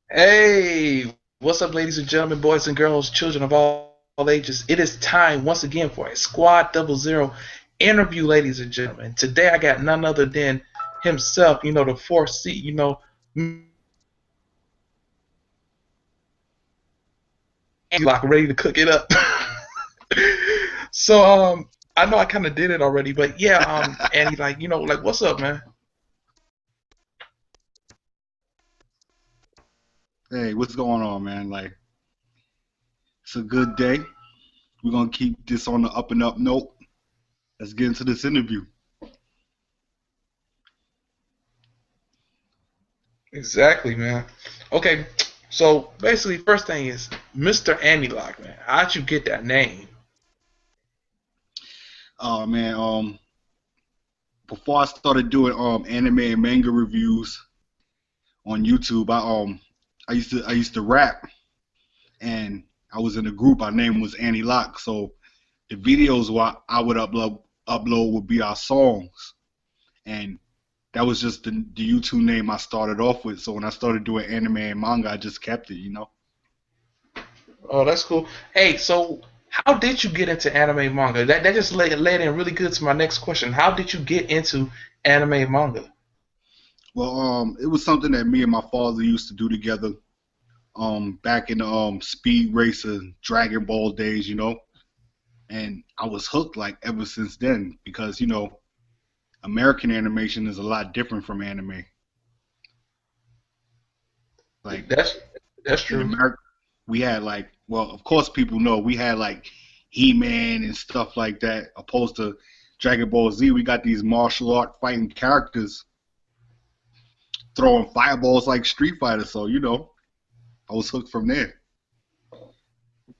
Hey, what's up, ladies and gentlemen, boys and girls, children of all ages? It is time once again for a Squad Double Zero interview, ladies and gentlemen. Today I got none other than himself, the fourth seat, Loc, ready to cook it up. So I know I kind of did it already, but yeah, Andy, what's up, man? Hey, what's going on, man? Like, it's a good day. We're gonna keep this on the up and up note. Let's get into this interview. Exactly, man. Okay, so basically, first thing is Mr. Anti Loc, man. How'd you get that name? Oh man, before I started doing anime and manga reviews on YouTube, I used to rap, and I was in a group. Our name was Anti Loc, so the videos what I would upload would be our songs, and that was just the YouTube name I started off with. So when I started doing anime and manga, I just kept it. Oh, that's cool. Hey, so how did you get into anime manga? That just led in really good to my next question. How did you get into anime manga? Well, it was something that me and my father used to do together, back in the Speed Racer Dragon Ball days. And I was hooked like ever since then because American animation is a lot different from anime. Like That's that's in true. America, we had like, well, of course people know we had like He-Man and stuff like that, opposed to Dragon Ball Z. We got these martial art fighting characters throwing fireballs like Street Fighter. So I was hooked from there.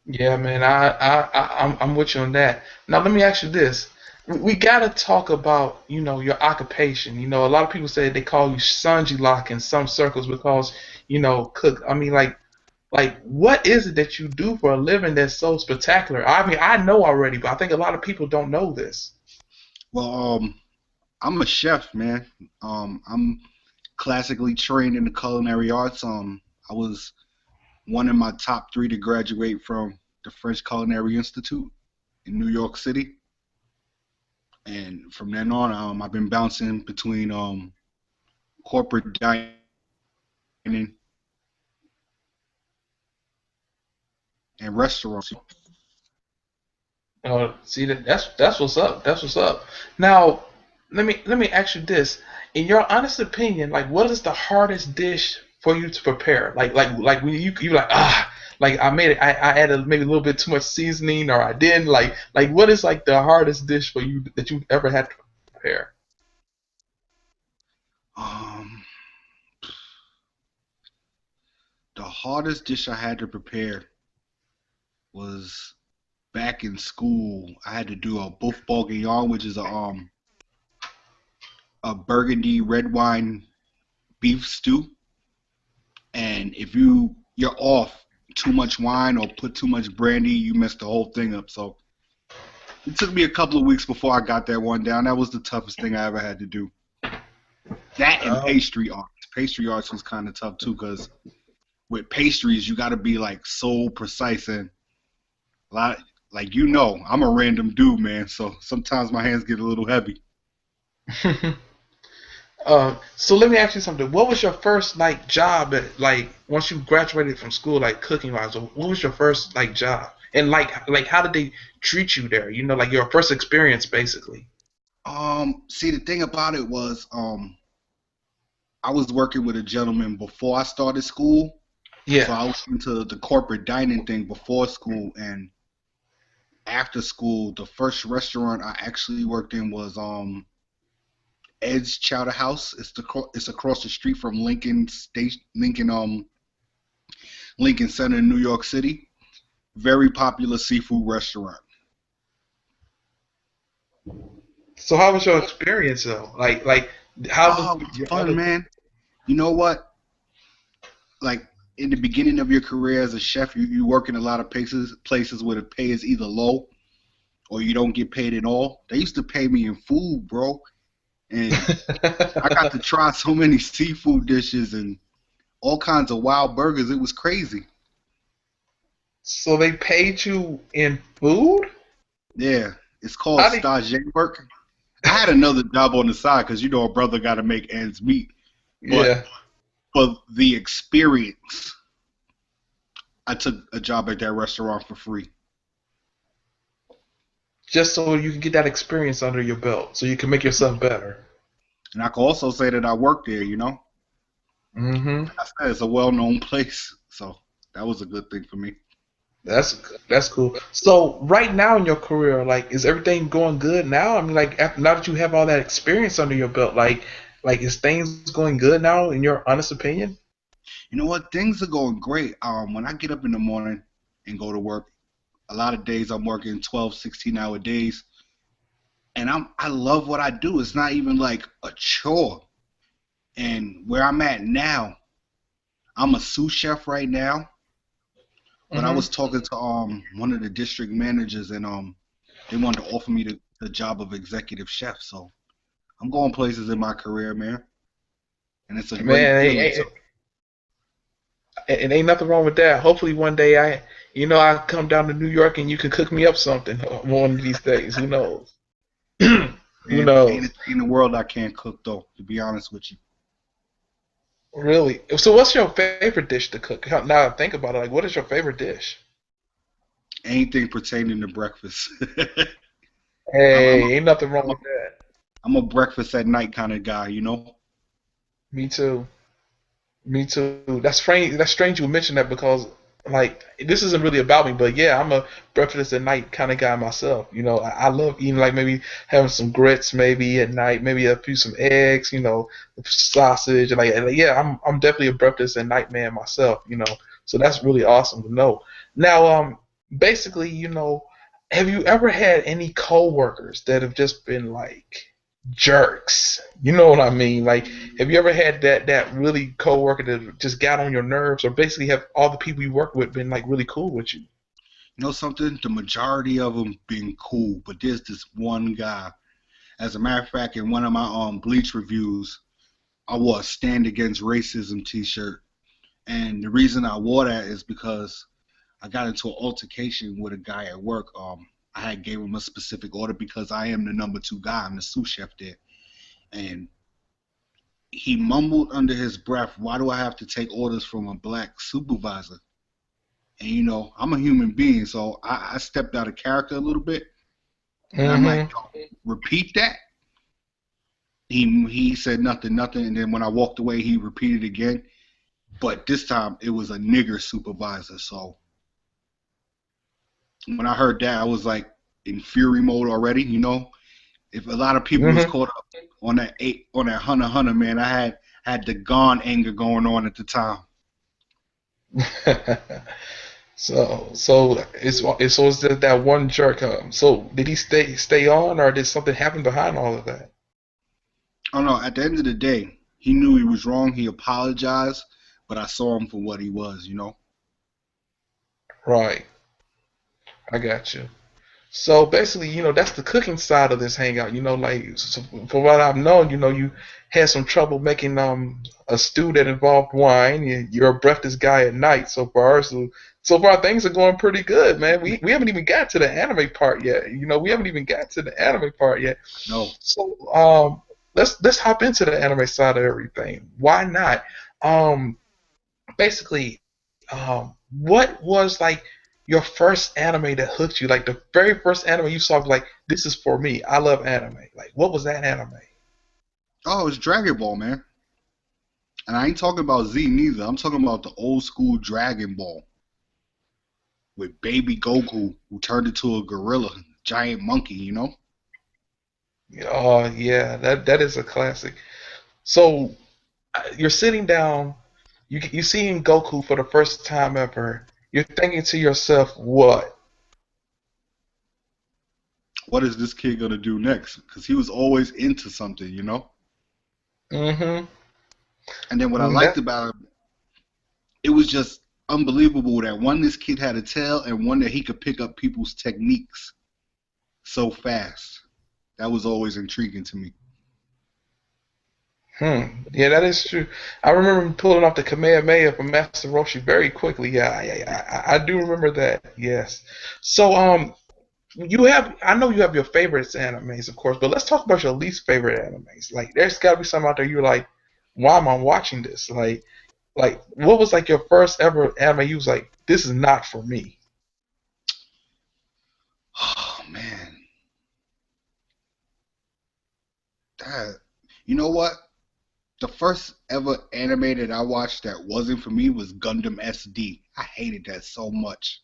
Yeah, man. I'm with you on that. Now let me ask you this. We gotta talk about your occupation. A lot of people say they call you Sanji Lock in some circles because cook. I mean, like what is it that you do for a living that's so spectacular? I mean, I know already, but I think a lot of people don't know this. Well, I'm a chef, man. I'm classically trained in the culinary arts. I was one of my top three to graduate from the French Culinary Institute in New York City, and from then on, I've been bouncing between corporate dining and restaurants. See that's what's up. That's what's up. Now, let me ask you this: in your honest opinion, like, what is the hardest dish for you to prepare? Like when you like like I made it, I added maybe a little bit too much seasoning, or I didn't. Like what is like the hardest dish for you that you've ever had to prepare? Um, the hardest dish I had to prepare was back in school. I had to do a boeuf bourguignon, which is a burgundy red wine beef stew. And if you're off too much wine or put too much brandy, you mess the whole thing up. So it took me a couple of weeks before I got that one down. That was the toughest thing I ever had to do. That and Uh, pastry arts. Pastry arts was kind of tough too because with pastries you got to be like so precise, and a lot like I'm a random dude, man. So sometimes my hands get a little heavy. so let me ask you something. What was your first like job at like once you graduated from school, like cooking wise? What was your first like job? And like how did they treat you there? Like your first experience basically. See, the thing about it was, I was working with a gentleman before I started school, so Yeah. I was into the corporate dining thing before school, and after school, the first restaurant I actually worked in was Ed's Chowder House. It's across the street from Lincoln Center in New York City. Very popular seafood restaurant. So how was your experience though? Like how was Oh, it's your fun, other man. You know what? Like in the beginning of your career as a chef, you work in a lot of places where the pay is either low or you don't get paid at all. They used to pay me in food, bro, and I got to try so many seafood dishes and all kinds of wild burgers. It was crazy. So they paid you in food? Yeah, it's called How did? stage work. I had another job on the side because you know a brother got to make ends meet. But Yeah, for the experience, I took a job at that restaurant for free. just so you can get that experience under your belt, so you can make yourself better. And I can also say that I worked there, you know. Mm-hmm. I said it's a well-known place, so that was a good thing for me. That's that's cool. So right now in your career, like, is everything going good now? I mean, like, after, now that you have all that experience under your belt, like, is things going good now in your honest opinion? You know what? Things are going great. When I get up in the morning and go to work, a lot of days I'm working 12, 16-hour days, and I love what I do. It's not even like a chore. And where I'm at now, I'm a sous chef right now, but I Mm-hmm. was talking to one of the district managers, and they wanted to offer me the job of executive chef. So I'm going places in my career, man, and it's a great Man, feeling. So ain't nothing wrong with that. Hopefully one day I come down to New York and you can cook me up something one of these days. Who knows? Who man, ain't a knows? thing in the world I can't cook though. To be honest with you, Really? So what's your favorite dish to cook? Now I think about it, like, what is your favorite dish? anything pertaining to breakfast. I'm I'm a, Hey, ain't nothing wrong I'm a with that. I'm a breakfast at night kind of guy, you know. Me too. Me too. That's strange. That's strange you mentioned that because, like, this isn't really about me, but yeah, I'm a breakfast at night kind of guy myself. I love eating, like, maybe having some grits maybe at night, maybe a few some eggs, sausage, and like, yeah, I'm definitely a breakfast at night man myself. So that's really awesome to know. Now, basically, have you ever had any coworkers that have just been like jerks? You know what I mean? Like, have you ever had that really coworker that just got on your nerves, or basically have all the people you work with been like really cool with you? You know something? The majority of them being cool, but there's this one guy. As a matter of fact, in one of my Bleach reviews, I wore a Stand Against Racism T-shirt, and the reason I wore that is because I got into an altercation with a guy at work. I had gave him a specific order because I am the number two guy. I'm the sous chef there, and he mumbled under his breath, "Why do I have to take orders from a black supervisor?" And you know, I'm a human being, so I stepped out of character a little bit, and I'm like, Mm-hmm. "Yo, repeat that." He said nothing, nothing, and then when I walked away, he repeated again. But this time it was a nigger supervisor. So when I heard that, I was like in fury mode already. You know, if a lot of people was Mm-hmm. caught up on that hunter man, I had the gone anger going on at the time. So it's that one jerk. So did he stay on, or did something happen behind all of that? I don't know. At the end of the day, he knew he was wrong. He apologized, but I saw him for what he was. You know. Right. I got you. So basically, that's the cooking side of this hangout. Like, so for what I've known, you had some trouble making a stew that involved wine. You're a breakfast guy at night so far. So far things are going pretty good, man. We haven't even got to the anime part yet. We haven't even got to the anime part yet. No. So let's hop into the anime side of everything. Why not? Basically, what was like your first anime that hooked you? Like the very first anime you saw was like, this is for me. I love anime. Like, what was that anime? Oh, it's Dragon Ball, man. And I ain't talking about Z neither. I'm talking about the old school Dragon Ball with baby Goku who turned into a gorilla, giant monkey, you know? Oh yeah, that is a classic. So you're sitting down, you seeing Goku for the first time ever. You're thinking to yourself, what? What is this kid gonna do next? Because he was always into something, you know? Mm-hmm. And then what I liked That about him, it was just unbelievable that one, this kid had a tail, and one that he could pick up people's techniques so fast. That was always intriguing to me. Yeah, that is true. I remember him pulling off the Kamehameha from Master Roshi very quickly. Yeah, I do remember that. Yes. So, you have, I know you have your favorites animes, of course, but let's talk about your least favorite animes. Like, there's got to be something out there you're like, why am I watching this? Like, what was like your first ever anime? You was like, this is not for me. Oh man, that you know what? The first ever anime that I watched that wasn't for me was Gundam SD. I hated that so much.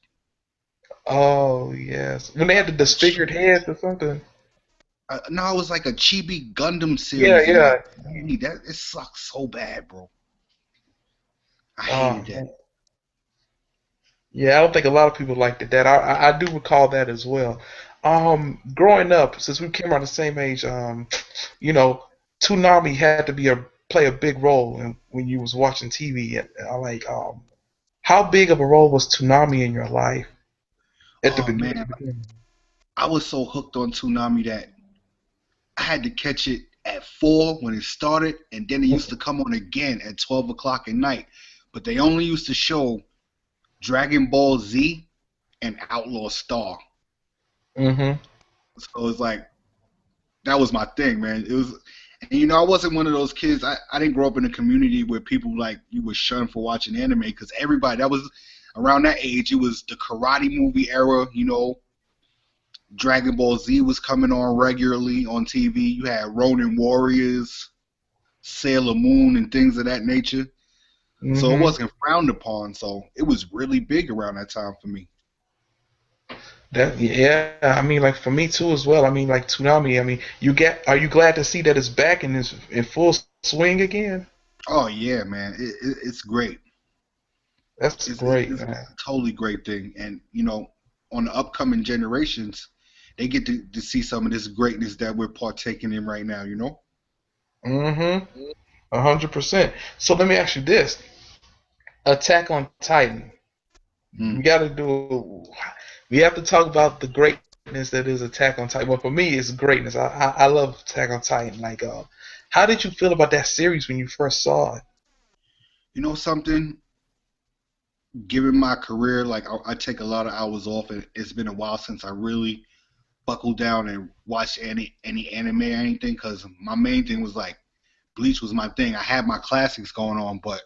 Oh yes, when they had the disfigured heads or something. No, it was like a chibi Gundam Yeah, series, and yeah. like that it sucked so bad, bro. I Oh hated that. man. Yeah, I don't think a lot of people liked it. That I do recall that as well. Growing up, since we came around the same age, you know, Toonami had to be a play a big role when you was watching TV. And I like, how big of a role was Toonami in your life at the Oh beginning? man, I was so hooked on Toonami that I had to catch it at 4 when it started, and then it used to come on again at 12 o'clock at night. But they only used to show Dragon Ball Z and Outlaw Star. Mm-hmm. So it was like that was my thing, man. It was, and I wasn't one of those kids. I didn't grow up in a community where people like you were shunned for watching anime because everybody that was around that age, it was the karate movie era. Dragon Ball Z was coming on regularly on TV. You had Ronin Warriors, Sailor Moon, and things of that nature. So it Mm-hmm. wasn't frowned upon. So it was really big around that time for me. That, yeah, I mean, like for me too as well. I mean, like Toonami. I mean, are you glad to see that it's back and it's in full swing again? Oh yeah, man, it's great. That's great, It's a man. totally great thing. And on the upcoming generations, they get to see some of this greatness that we're partaking in right now. Mm-hmm. 100%. So let me ask you this: Attack on Titan. Hmm. We got to do. We have to talk about the greatness that is Attack on Titan. Well, for me, it's greatness. I love Attack on Titan. Like, how did you feel about that series when you first saw it? You know something? Given my career, like I take a lot of hours off, and it's been a while since I really buckled down and watched any anime or anything. Because my main thing was like Bleach was my thing. I had my classics going on, but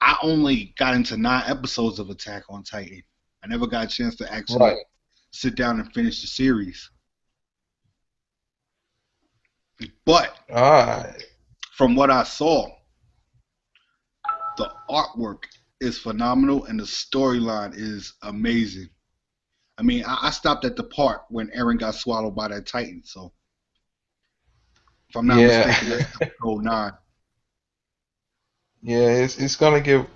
I only got into 9 episodes of Attack on Titan. I never got a chance to actually Right. sit down and finish the series. But All right. from what I saw, the artwork is phenomenal and the storyline is amazing. I mean, I stopped at the part when Eren got swallowed by that Titan. So, if I'm not Yeah. mistaken, that's episode 9. Yeah. It's gonna get.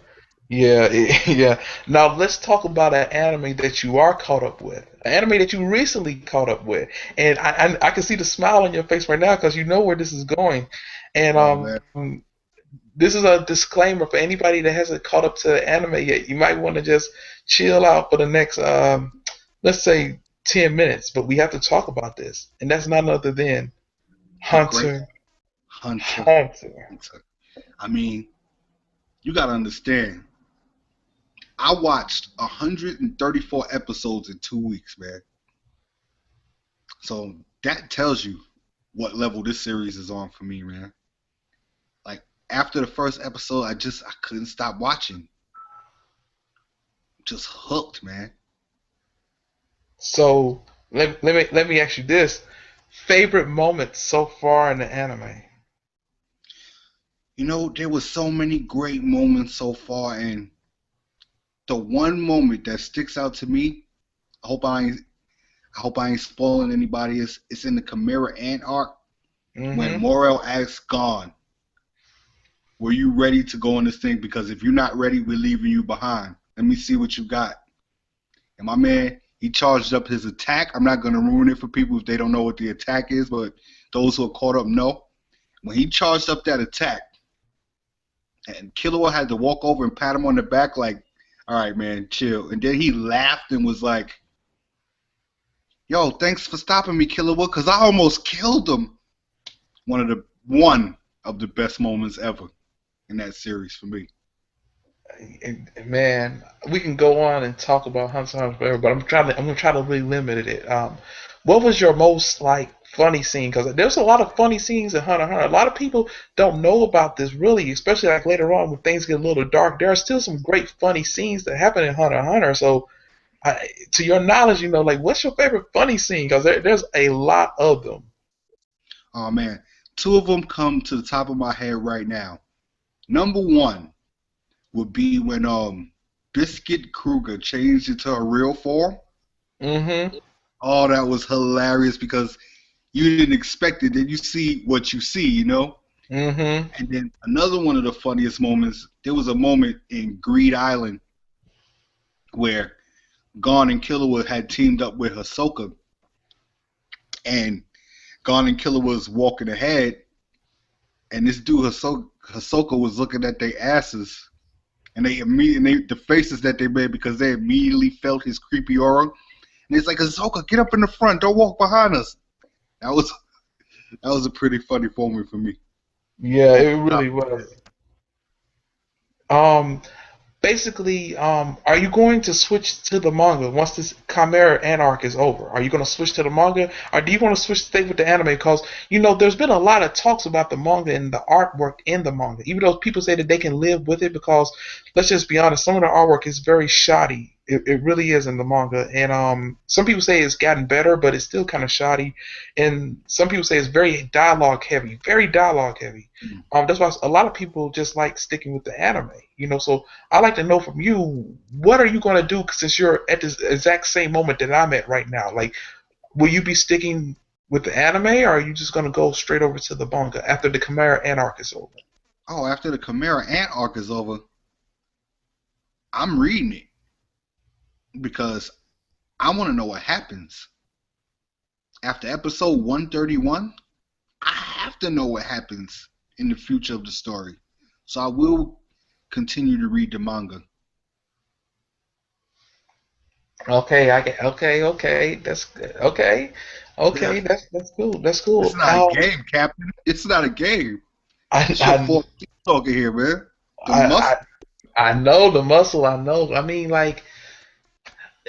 Yeah. Yeah. Now let's talk about an anime that you are caught up with. An anime that you recently caught up with, and I can see the smile on your face right now because you know where this is going. And Oh man, this is a disclaimer for anybody that hasn't caught up to anime yet. You might want to just chill out for the next, let's say, 10 minutes. But we have to talk about this, and that's none other than the great Hunter Hunter. Hunter. Hunter. I mean, you gotta understand. I watched 134 episodes in 2 weeks, man. So that tells you what level this series is on for me, man. Like after the first episode, I couldn't stop watching. Just hooked, man. So let me ask you this: favorite moment so far in the anime? There was so many great moments so far, and the one moment that sticks out to me, I hope I hope I ain't spoiling anybody. It's in the Chimera Ant arc when Mm-hmm. Morel asks Gon, "Were you ready to go on this thing? Because if you're not ready, we're leaving you behind. Let me see what you got." And my man, he charged up his attack. I'm not gonna ruin it for people if they don't know what the attack is, but those who are caught up know. When he charged up that attack, and Killua had to walk over and pat him on the back, like, "All right, man, chill." And then he laughed and was like, "Yo, thanks for stopping me, Killua, because I almost killed him." One. of the best moments ever in that series for me. And man, we can go on and talk about Hunter x Hunter forever, but I'm gonna try to really limit it. What was your most like funny scene? Because there's a lot of funny scenes in Hunter x Hunter. A lot of people don't know about this really, especially like later on when things get a little dark. There are still some great funny scenes that happen in Hunter x Hunter. So, to your knowledge, like what's your favorite funny scene? Because there's a lot of them. Oh man, two of them come to the top of my head right now. Number one would be when Biscuit Kruger changed into a real form. Mm-hmm. Oh, that was hilarious because you didn't expect it. Then you see what you see, you know. Mm-hmm. And then another one of the funniest moments. There was a moment in Greed Island where Gon and Killua had teamed up with Hisoka, and Gon and Killua was walking ahead, and this dude Hisoka was looking at their asses, and the faces that they made because they immediately felt his creepy aura, and it's like, Hisoka, get up in the front, don't walk behind us. That was a pretty funny moment for me. Yeah, Off it the top really of my was. head. Um, Basically, are you going to switch to the manga once this Chimera Ant arc is over? Are you going to switch to the manga, or do you want to switch to stay with the anime? Because there's been a lot of talks about the manga and the artwork in the manga. Even though people say that they can live with it, because let's just be honest, some of the artwork is very shoddy. It really is in the manga, and some people say it's gotten better, but it's still kind of shoddy. And some people say it's very dialogue heavy. Mm. That's why a lot of people just like sticking with the anime. So I'd like to know from you, what are you going to do since you're at this exact same moment that I'm at right now? Like, will you be sticking with the anime, or are you just going to go straight over to the manga after the Chimera Ant arc is over? Oh, after the Chimera Ant arc is over, I'm reading it because I want to know what happens. After episode 131, I have to know what happens in the future of the story. So I will continue to read the manga. Okay, I get. Okay, okay, that's good. Okay, okay, that's cool. That's It's cool. not a game, Captain. It's not a game. I, It's your I, 14 talking here, man. The I, muscle. I know the muscle. I know. I mean, like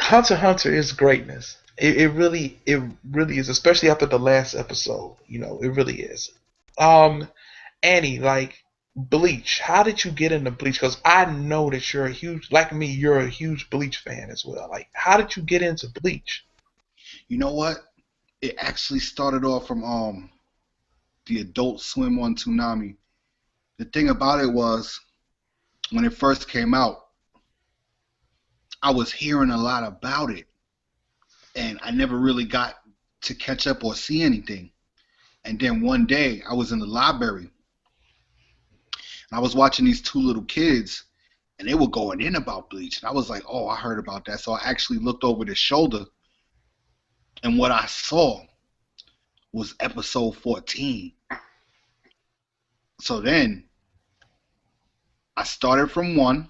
Hunter x Hunter is greatness. It really is, especially after the last episode. It really is. Um, Annie, like Bleach. How did you get into Bleach? Because I know that like me, you're a huge Bleach fan as well. Like, how did you get into Bleach? You know what? It actually started off from the Adult Swim on Toonami. The thing about it was when it first came out, I was hearing a lot about it, and I never really got to catch up or see anything. And then one day I was in the library and I was watching these two little kids and they were going in about Bleach. And I was like, oh, I heard about that. So I actually looked over their shoulder and what I saw was episode 14. So then I started from one,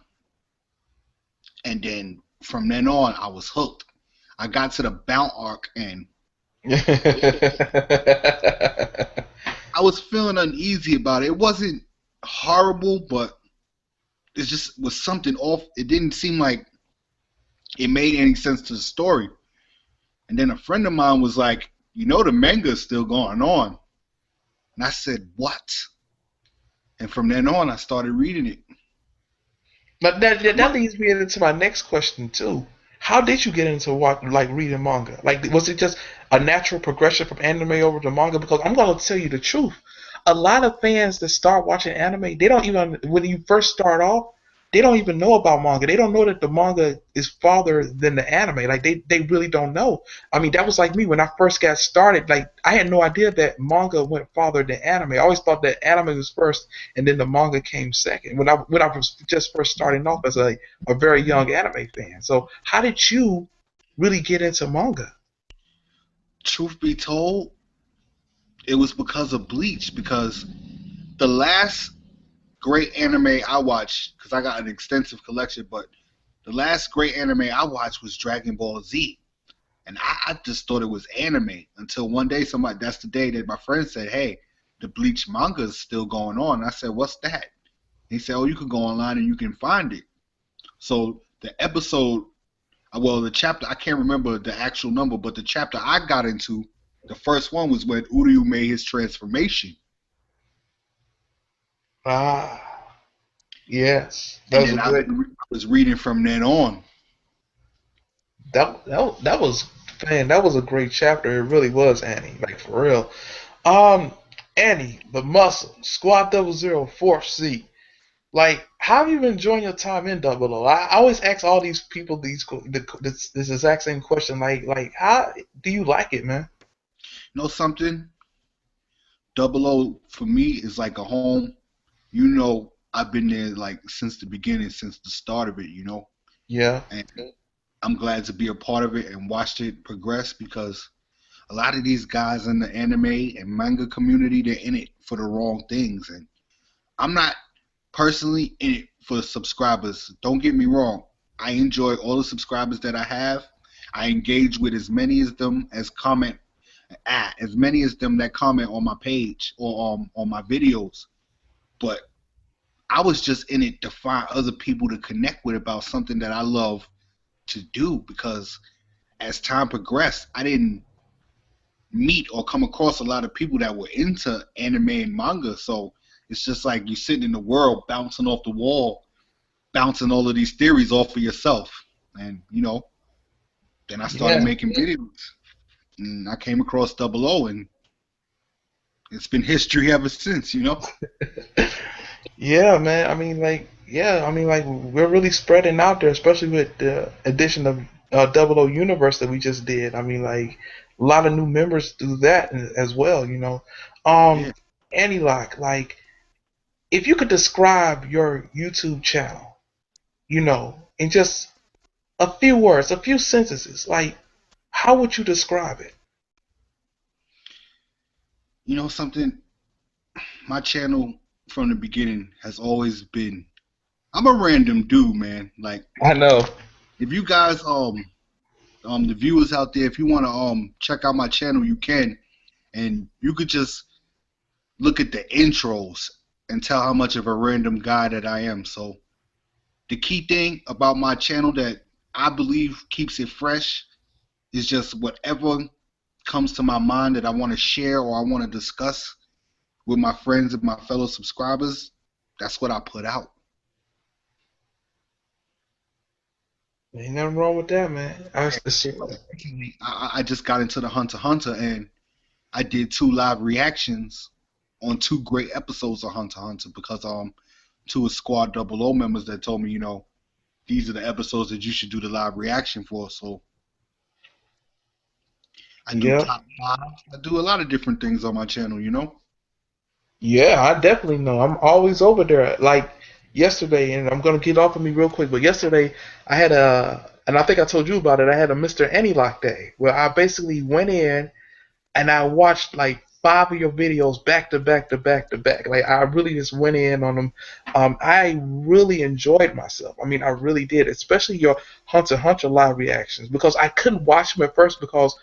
and then from then on I was hooked. I got to the Bount arc and I was feeling uneasy about it. It wasn't horrible, but it just was something off. It didn't seem like it made any sense to the story. And then a friend of mine was like, the manga is still going on. And I said, what? And from then on, I started reading it. But that leads me into my next question too. How did you get into reading manga? Like, was it just a natural progression from anime over to manga? Because I'm gonna tell you the truth. A lot of fans that start watching anime, they don't even when you first start off, they don't even know about manga. They don't know that the manga is farther than the anime. Like they really don't know. I mean, that was like me when I first got started. Like I had no idea that manga went farther than anime. I always thought that anime was first and then the manga came second. When I was just first starting off as a very young anime fan. So how did you really get into manga? Truth be told, it was because of Bleach. Because the last great anime I watched, because I got an extensive collection, but the last great anime I watched was Dragon Ball Z. And I just thought it was anime until one day that's the day that my friend said, hey, the Bleach manga is still going on. I said, what's that? He said, oh, you can go online and you can find it. So the episode, well, the chapter, I can't remember the actual number, but the chapter I got into, the first one was when Uryu made his transformation. Ah, yes, that And was a then great. I was reading from then on. That was man. That was a great chapter. It really was, Annie. Like for real. Annie, the muscle, Squad Double Zero, Fourth C. Like, how have you been enjoying your time in Double O? I always ask all these people this exact same question. Like, how do you like it, man? You know something? Double O for me is like a home. You know, I've been there like since the beginning, since the start of it, you know. Yeah, And I'm glad to be a part of it and watched it progress because a lot of these guys in the anime and manga community, they're in it for the wrong things. And I'm not personally in it for the subscribers. Don't get me wrong. I enjoy all the subscribers that I have. I engage with as many of them as comment as many as them that comment on my page or on my videos. But I was just in it to find other people to connect with about something that I love to do because as time progressed, I didn't meet or come across a lot of people that were into anime and manga. So it's just like you sitting in the world bouncing off the wall, bouncing all of these theories off of yourself. And, you know, then I started yeah, making videos. And I came across Double O, and it's been history ever since, you know? yeah, man. I mean, like, yeah, I mean, like, we're really spreading out there, especially with the addition of Double O Universe that we just did. I mean, like, a lot of new members do that as well, you know. Yeah. Annie Loc, like, if you could describe your YouTube channel, you know, in just a few words, a few sentences, like, how would you describe it? You know something? My channel from the beginning has always been I'm a random dude, man. Like I know. if you guys the viewers out there, if you wanna check out my channel you can and you could just look at the intros and tell how much of a random guy that I am. So the key thing about my channel that I believe keeps it fresh is just whatever comes to my mind that I want to share or I want to discuss with my friends and my fellow subscribers. That's what I put out. Ain't nothing wrong with that, man. Recently, I just got into the Hunter x Hunter and I did 2 live reactions on 2 great episodes of Hunter x Hunter because 2 of Squad Double O members that told me, you know, these are the episodes that you should do the live reaction for. So I do Yeah. top 5. I do a lot of different things on my channel, you know. Yeah, I definitely know. I'm always over there. Like yesterday, and I'm gonna get off of me real quick, but yesterday I had and I think I told you about it. I had a Mr. Anti Loc day where I basically went in and I watched like 5 of your videos back to back to back to back. Like I really just went in on them. I really enjoyed myself. I mean, I really did, especially your Hunter x Hunter live reactions because I couldn't watch them at first because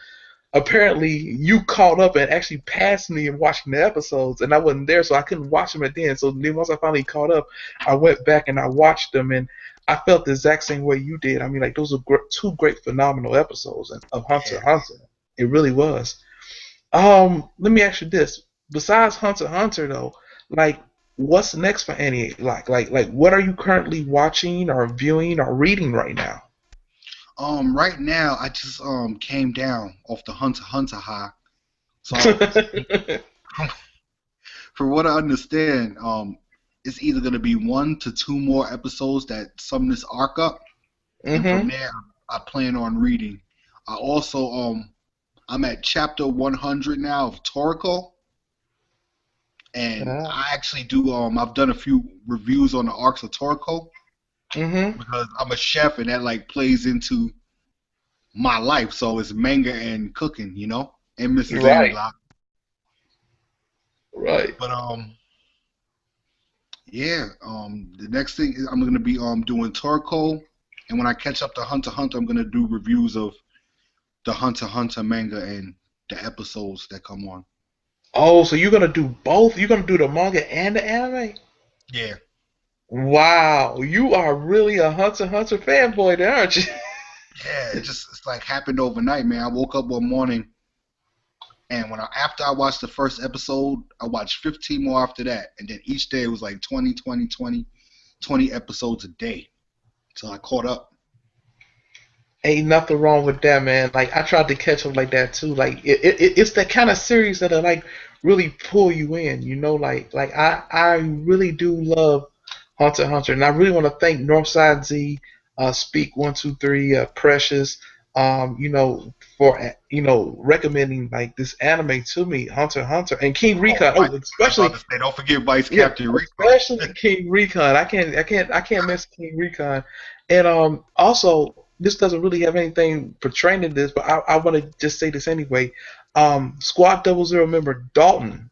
apparently you caught up and actually passed me in watching the episodes and I wasn't there, so I couldn't watch them at then. So then once I finally caught up, I went back and I watched them and I felt the exact same way you did. I mean, like those are 2 great phenomenal episodes of Hunter Yeah. x Hunter. It really was. Let me ask you this: besides Hunter x Hunter, though, like what's next for Annie? Like what are you currently watching or viewing or reading right now? Right now I just came down off the Hunter x Hunter high. So for what I understand, it's either gonna be 1 to 2 more episodes that sum this arc up, and from Mhm. there I plan on reading. I also I'm at chapter 100 now of Toriko, and Ah. I actually do I've done a few reviews on the arcs of Toriko Mhm. because I'm a chef and that like plays into my life. So it's manga and cooking, you know, and Mrs. Annie Right. Loc. Right. But yeah, the next thing is I'm gonna be doing Toriko, and when I catch up to Hunter x Hunter, I'm gonna do reviews of the Hunter x Hunter manga and the episodes that come on. Oh, so you're gonna do both? You're gonna do the manga and the anime? Yeah, Wow, you are really a Hunter x Hunter fanboy, there, aren't you? yeah. It's like happened overnight, man. I woke up one morning and after I watched the first episode, I watched 15 more after that, and then each day it was like 20, 20, 20, 20 episodes a day. So I caught up. Ain't nothing wrong with that, man. Like I tried to catch up like that too. Like it's that kind of series that like really pull you in. You know, like I really do love Hunter x Hunter, and I really want to thank Northside Z, Speak 123, Precious, for recommending like this anime to me, Hunter x Hunter, and King Oh, Recon. Vice, Oh, I was about especially to say, don't forget Vice yeah, Captain Rico. especially King Recon. I can't miss King Recon. And also this doesn't really have anything portraying in this, but I want to just say this anyway. Squad 00 member Dalton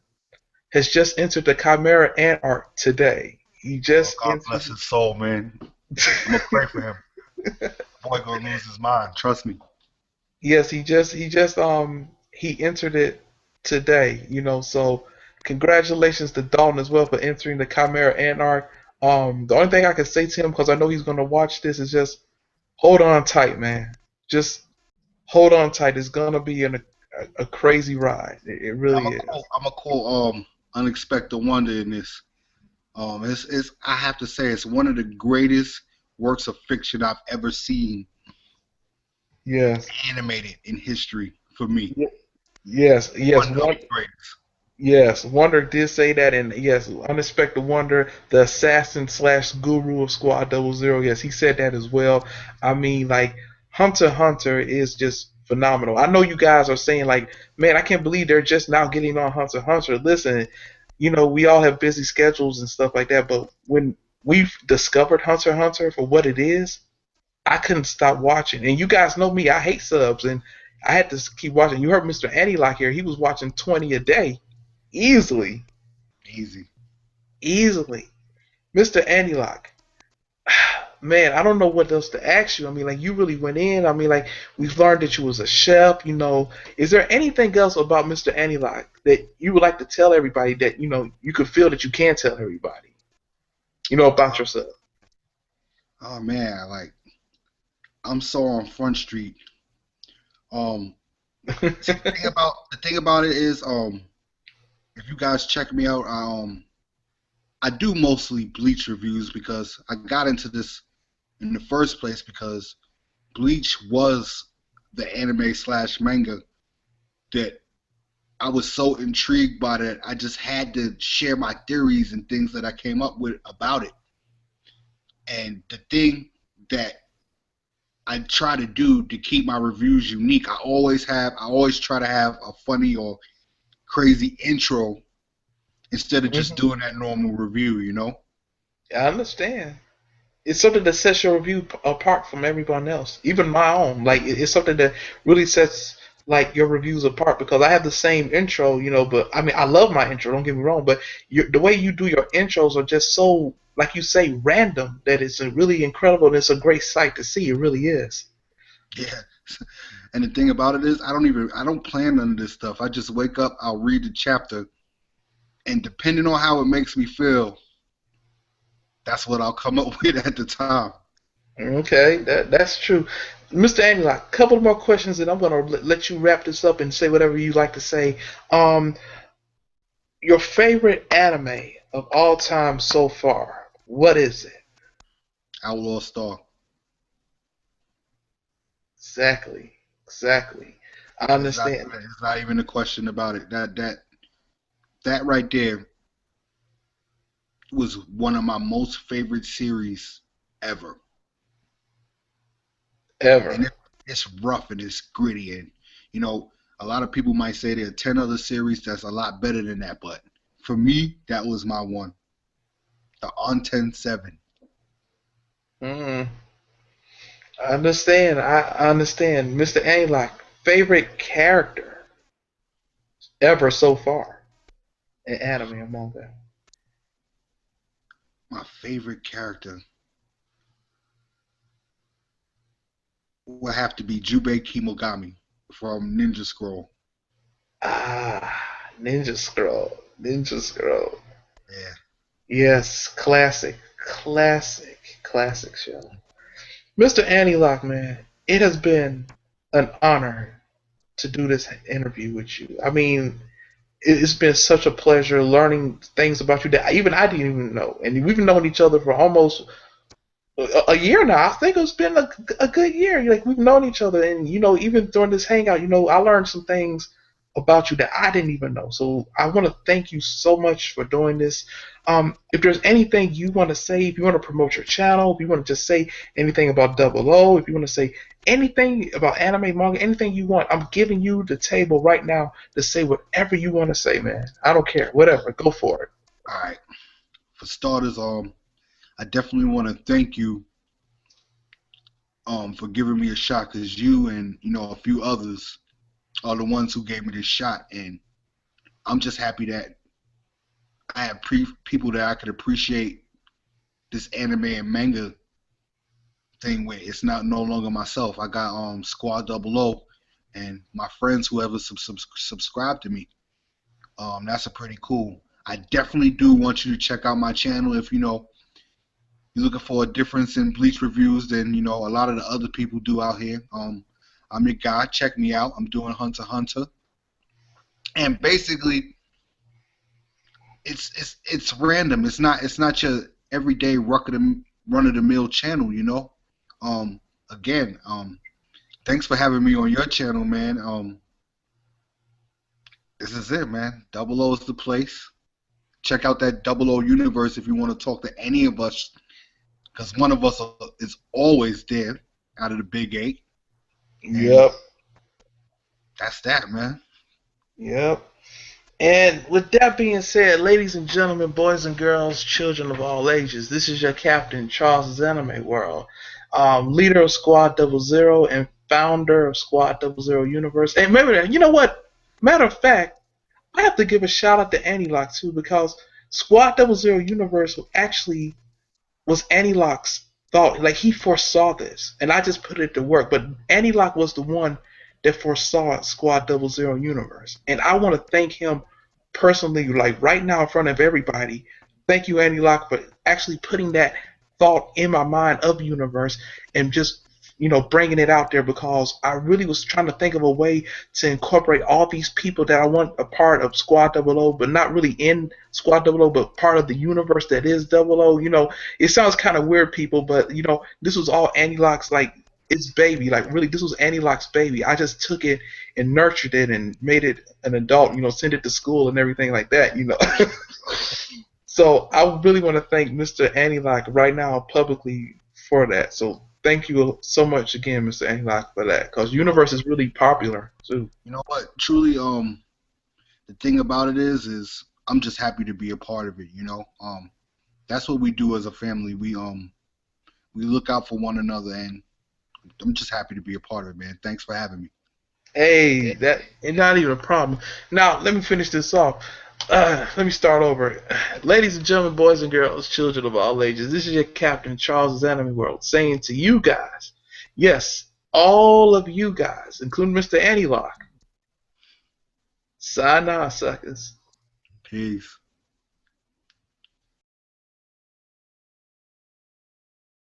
has just entered the Chimera Ant Arc today. He Oh, just God bless entered. his soul, man. I'm gonna pray for him. Boy, gonna lose his mind. Trust me. Yes, he entered it today. So congratulations to Dalton as well for entering the Chimera Ant Arc. The only thing I can say to him, because I know he's gonna watch this, is just hold on tight, man. Just hold on tight. It's gonna be a crazy ride. It I'm really a is. call. I'm a call. Unexpected wonder in this. It's. I have to say, it's one of the greatest works of fiction I've ever seen Yes. animated in history for me. Ye- Yes. Yes. One of One. the greatest. Yes. Wonder did say that, and yes, unexpected wonder, the assassin slash guru of Squad 00. Yes, he said that as well. I mean, like Hunter x Hunter is just phenomenal. I know you guys are saying like, man, I can't believe they're just now getting on Hunter x Hunter. Listen, we all have busy schedules and stuff like that, but when we've discovered Hunter x Hunter for what it is, I couldn't stop watching. And you guys know me, I hate subs, and I had to keep watching. You heard Mr. Anti Loc here; he was watching 20 a day, easily, Easy. easily. Mr. Anti Loc, man, I don't know what else to ask you. I mean, like you really went in. I mean, like we've learned that you was a chef. Is there anything else about Mr. Anti Loc that you would like to tell everybody that you could feel that you can't tell everybody? About Uh, yourself. oh man, like I'm so on Front Street. Um, See, the thing about it is, if you guys check me out, I do mostly Bleach reviews because I got into this in the first place because Bleach was the anime slash manga that I was so intrigued by that I just had to share my theories and things that I came up with about it. And the thing that I try to do to keep my reviews unique, I always try to have a funny or crazy intro instead of just Hmm. doing that normal review, you know? I understand. It's something that sets your review apart from everyone else, even my own. Like it's something that really sets like your reviews apart because I have the same intro, but I mean I love my intro. Don't get me wrong, but the way you do your intros are just so, like you say, random that it's really incredible and it's a great sight to see. It really is. Yeah. And the thing about it is, I don't plan none of this stuff. I just wake up, I'll read the chapter, and depending on how it makes me feel, that's what I'll come up with at the time. Okay, that's true. Mr. Andy, like a couple more questions, and I'm gonna let you wrap this up and say whatever you like to say. Um, your favorite anime of all time so far? What is it? Outlaw Star. Exactly. Exactly. I understand. It's not even a question about it. That right there was one of my most favorite series ever. And Ever. it's rough and it's gritty and you know a lot of people might say there are 10 other series that's a lot better than that, but for me that was my one, the on 10-7. Mm, I understand. I understand. Mr. Andy, like favorite character ever so far in anime among them. My favorite character will have to be Jubei Kimogami from Ninja Scroll. Ah, Ninja Scroll. Ninja Scroll. Yeah. Yes, classic show. Mr. Anti Loc, man, it has been an honor to do this interview with you. I mean, it's been such a pleasure learning things about you that even I didn't even know. And we've known each other for almost a year now. I think it's been a good year. Like we've known each other, and even during this hangout, I learned some things about you that I didn't even know. So I want to thank you so much for doing this. If there's anything you want to say, if you want to promote your channel, if you want to just say anything about Double O, if you want to say anything about anime, manga, anything you want, I'm giving you the table right now to say whatever you want to say, man. I don't care. Whatever. Go for it. All right. For starters, I definitely want to thank you for giving me a shot, because you and a few others are the ones who gave me this shot, and I'm just happy that I have people that I could appreciate this anime and manga thing with. It's not no longer myself. I got Squad Double O and my friends who ever subscribe to me. That's a pretty cool. I definitely do want you to check out my channel if you're looking for a difference in Bleach reviews than a lot of the other people do out here. I'm your guy. Check me out. I'm doing Hunter x Hunter, and basically, it's random. It's not your everyday run of the mill channel. Again, thanks for having me on your channel, man. This is it, man. Double O is the place. Check out that Double O universe if you want to talk to any of us, because one of us is always there out of the big eight. Yep. That's that, man. Yep. And with that being said, ladies and gentlemen, boys and girls, children of all ages, this is your captain, charlesISanimeWORLD, leader of Squad 00 and founder of Squad 00 Universe. And maybe, you know what? Matter of fact, I have to give a shout out to Anti Loc too, because Squad 00 Universe actually was Anti Loc's thought. Like, he foresaw this, and I just put it to work. But Anti Loc was the one that foresaw Squad 00 Universe, and I want to thank him personally, like right now in front of everybody. Thank you, Anti Loc, for actually putting that thought in my mind of Universe and just bringing it out there, because I really was trying to think of a way to incorporate all these people that I want a part of Squad 00, but not really in Squad 00, but part of the universe that is 00. It sounds kind of weird, people, but this was all Anti Loc's, like, its baby. Like, really, this was Anti Loc's baby. I just took it and nurtured it and made it an adult, send it to school and everything like that. So I really want to thank Mr. Anti Loc right now publicly for that. So thank you so much again, Mr. Anti Loc, for that, because Universe is really popular too. You know what? Truly, the thing about it is I'm just happy to be a part of it. That's what we do as a family. We look out for one another, and I'm just happy to be a part of it, man. Thanks for having me. Hey, that is not even a problem. Now let me finish this off. Let me start over. Ladies and gentlemen, boys and girls, children of all ages, this is your captain, charlesISanimeWORLD, saying to you guys, yes, all of you guys, including Mr. Anti Loc, sayonara, suckers. Peace.